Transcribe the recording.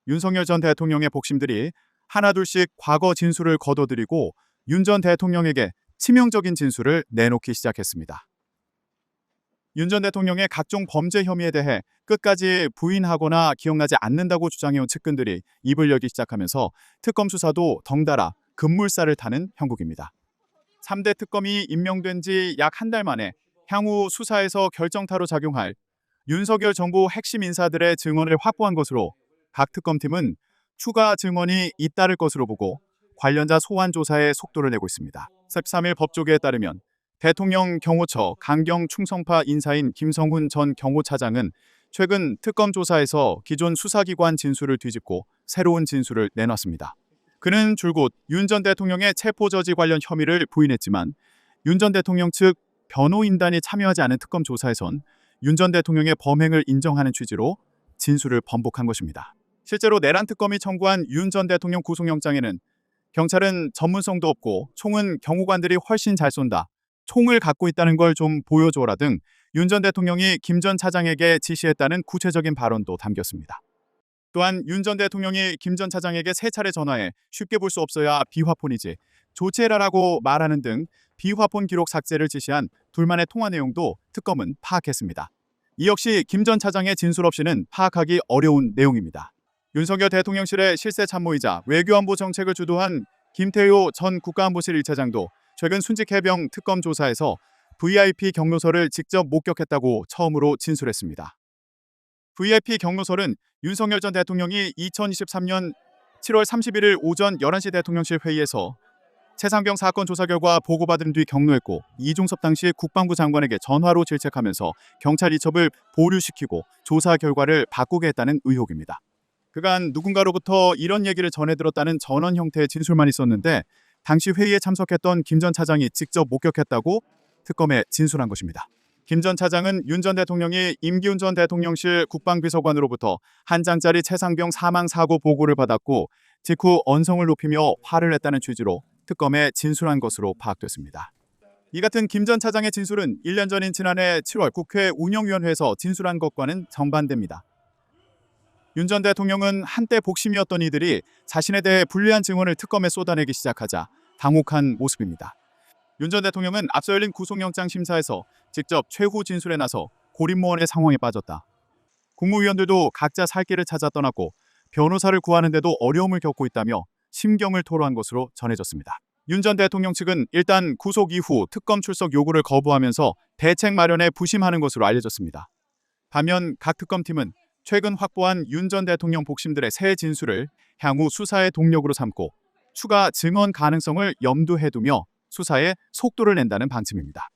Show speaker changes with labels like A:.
A: 윤석열 전 대통령의 복심들이 하나둘씩 과거 진술을 거둬들이고 윤 전 대통령에게 치명적인 진술을 내놓기 시작했습니다. 윤 전 대통령의 각종 범죄 혐의에 대해 끝까지 부인하거나 기억나지 않는다고 주장해온 측근들이 입을 열기 시작하면서 특검 수사도 덩달아 급물살을 타는 형국입니다. 3대 특검이 임명된 지 약 한 달 만에 향후 수사에서 결정타로 작용할 윤석열 정부 핵심 인사들의 증언을 확보한 것으로 각 특검팀은 추가 증언이 잇따를 것으로 보고 관련자 소환 조사에 속도를 내고 있습니다. 13일 법조계에 따르면 대통령 경호처 강경 충성파 인사인 김성훈 전 경호차장은 최근 특검 조사에서 기존 수사기관 진술을 뒤집고 새로운 진술을 내놨습니다. 그는 줄곧 윤 전 대통령의 체포저지 관련 혐의를 부인했지만 윤 전 대통령 측 변호인단이 참여하지 않은 특검 조사에선 윤 전 대통령의 범행을 인정하는 취지로 진술을 번복한 것입니다. 실제로 내란 특검이 청구한 윤 전 대통령 구속영장에는 경찰은 전문성도 없고 총은 경호관들이 훨씬 잘 쏜다, 총을 갖고 있다는 걸 좀 보여줘라 등 윤 전 대통령이 김 전 차장에게 지시했다는 구체적인 발언도 담겼습니다. 또한 윤 전 대통령이 김 전 차장에게 3차례 전화해 쉽게 볼 수 없어야 비화폰이지 조치해라라고 말하는 등 비화폰 기록 삭제를 지시한 둘만의 통화 내용도 특검은 파악했습니다. 이 역시 김 전 차장의 진술 없이는 파악하기 어려운 내용입니다. 윤석열 대통령실의 실세 참모이자 외교안보 정책을 주도한 김태효 전 국가안보실 1차장도 최근 순직해병 특검 조사에서 VIP 경로설을 직접 목격했다고 처음으로 진술했습니다. VIP 경로설은 윤석열 전 대통령이 2023년 7월 31일 오전 11시 대통령실 회의에서 최상병 사건 조사 결과 보고받은 뒤 경로했고 이중섭 당시 국방부 장관에게 전화로 질책하면서 경찰 이첩을 보류시키고 조사 결과를 바꾸게 했다는 의혹입니다. 그간 누군가로부터 이런 얘기를 전해 들었다는 전원 형태의 진술만 있었는데 당시 회의에 참석했던 김 전 차장이 직접 목격했다고 특검에 진술한 것입니다. 김 전 차장은 윤 전 대통령이 임기훈 전 대통령실 국방비서관으로부터 한 장짜리 최상병 사망 사고 보고를 받았고 직후 언성을 높이며 화를 냈다는 취지로 특검에 진술한 것으로 파악됐습니다. 이 같은 김 전 차장의 진술은 1년 전인 지난해 7월 국회 운영위원회에서 진술한 것과는 정반대입니다. 윤 전 대통령은 한때 복심이었던 이들이 자신에 대해 불리한 증언을 특검에 쏟아내기 시작하자 당혹한 모습입니다. 윤 전 대통령은 앞서 열린 구속영장 심사에서 직접 최후 진술에 나서 고립무원의 상황에 빠졌다. 국무위원들도 각자 살 길을 찾아 떠났고 변호사를 구하는데도 어려움을 겪고 있다며 심경을 토로한 것으로 전해졌습니다. 윤 전 대통령 측은 일단 구속 이후 특검 출석 요구를 거부하면서 대책 마련에 부심하는 것으로 알려졌습니다. 반면 각 특검팀은 최근 확보한 윤 전 대통령 복심들의 새 진술을 향후 수사의 동력으로 삼고 추가 증언 가능성을 염두에 두며 수사에 속도를 낸다는 방침입니다.